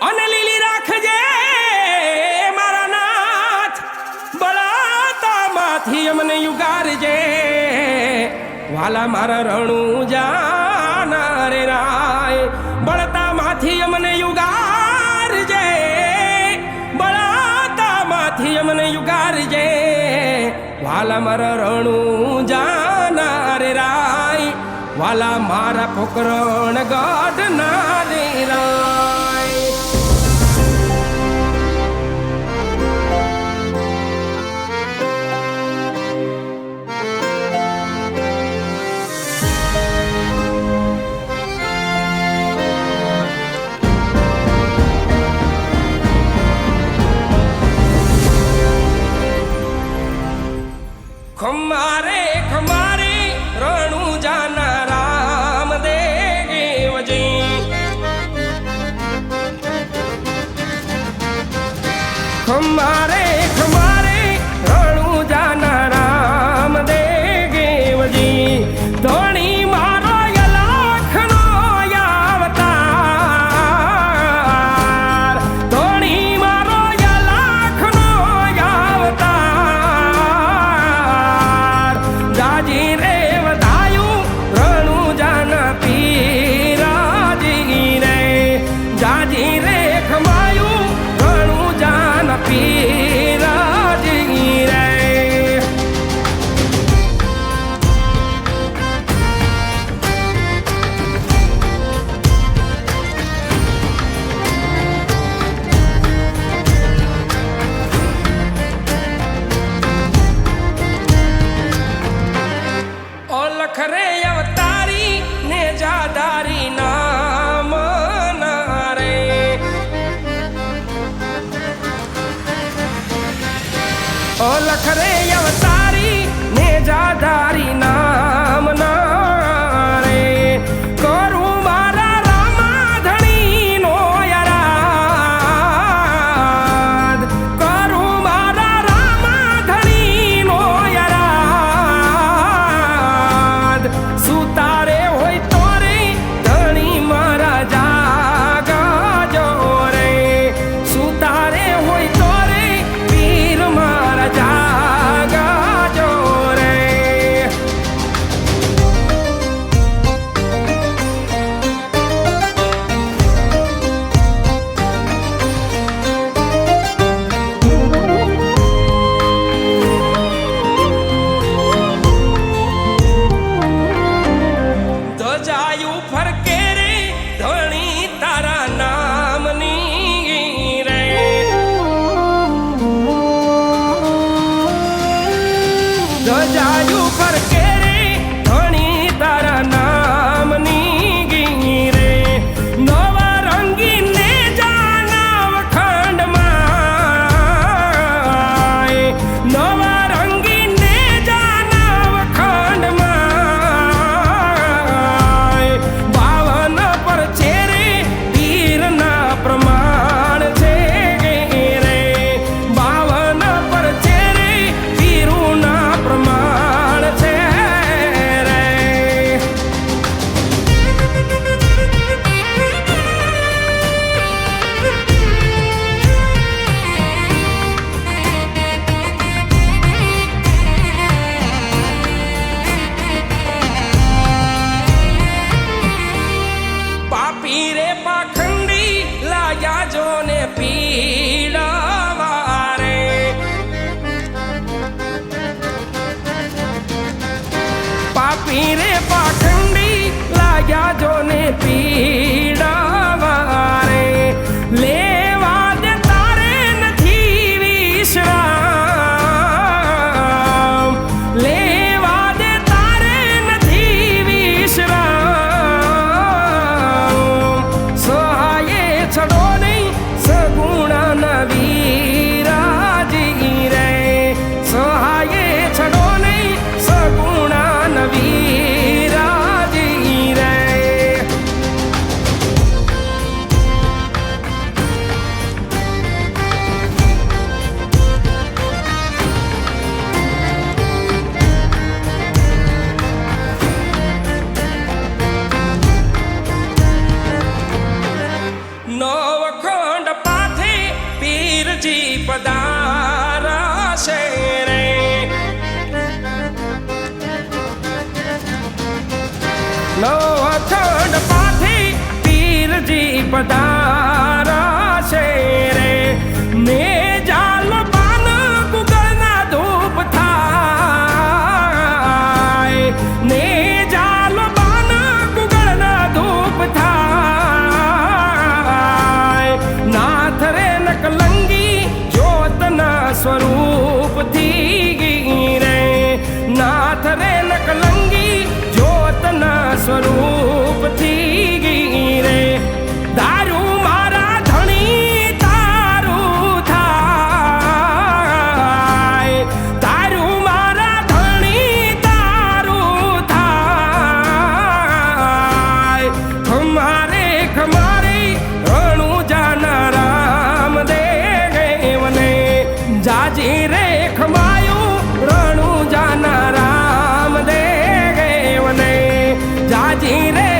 અને લીલી રાખજે મારા નાથ, બળાતામાંથી અમને યુગારજે વાલા મારા રણું જાના રે રાય, બળતામાંથી અમને યુગારજે, બળાતામાંથી અમને યુગારજે વાલા મારા રણું જાના રે રાય, વાલા મારા પોકરણ ગઢ ના રે રાય. ખમારે ખમારે રણું જાના રામદેવજી, ખમારે ખમારે રણું જાના રામદેવજી, ધણી મારો યલાખનો અવતાર, ધણી મારો યલાખનો અવતાર, જાજી રે વધાયું રણું જાના પીરાજી રે, જાજી રે ખમાયું રણું જાના પીરાજી રે. ઓલખ રે અવતારી ને જાદારી નામ ના રે, ઓલખ રે અવતારી ને જાદારી નામ ના રે, કરું મારા રામાધણી નો યરાદ, કરું મારા રામાધણી નો યરાદ, સુતારે હોય તો રે ધણી મારા જાગજો રે, સુતારે હોય તો રે પીર મારા જાગજો રે. ધજાયું ફરકે રે ધણી તારા નામની રે, ધજાયું ફરકે રે ધણી તારા નામની રે, નવા રંગીને જાનવ ખંડમાં, નવા રંગીને જાનવ ખંડમાં, બાવન પર છે રે પીરના પ્રમાણ છે રે, બાવન પર છે રે પીરુના પ્રમાણ છે રે. પાપી રે પાખંડી લાગ્યા જો ને પીડાવા રે, પાપી રે પાખંડી લાગ્યા જો ને પીડાવા રે, લેવા દે તારે નથી વિશ્રામ, લેવા દે તારે નથી વિશ્રામ, સહાયે છડો નહીં સગુણા નવીરાજી રે, સહાયે છડો નહીં સગુણા નવીરાજી રે. નવખંડ પીરજી પધારશે રે નો અખંડ પાથી પીરજી પધારશે રે ને જાલ બાન ગુગળના ધૂપ થાય ને જાલ બાન ગુગળના ધૂપ થાય નાથ રે નકલંગી જ્યોતના સ્વરૂપથી રે નાથ રે નકલંગી જ્યોતના સ્વરૂપથી રે દારૂ મારા ધણી તારું થાય તારું મારા ધણી તારું થાય ખમારે ખમારે રણું જાના રામ દેવને જાજી રે ખમાયું રણું જાના રામ દેવને જાજી રે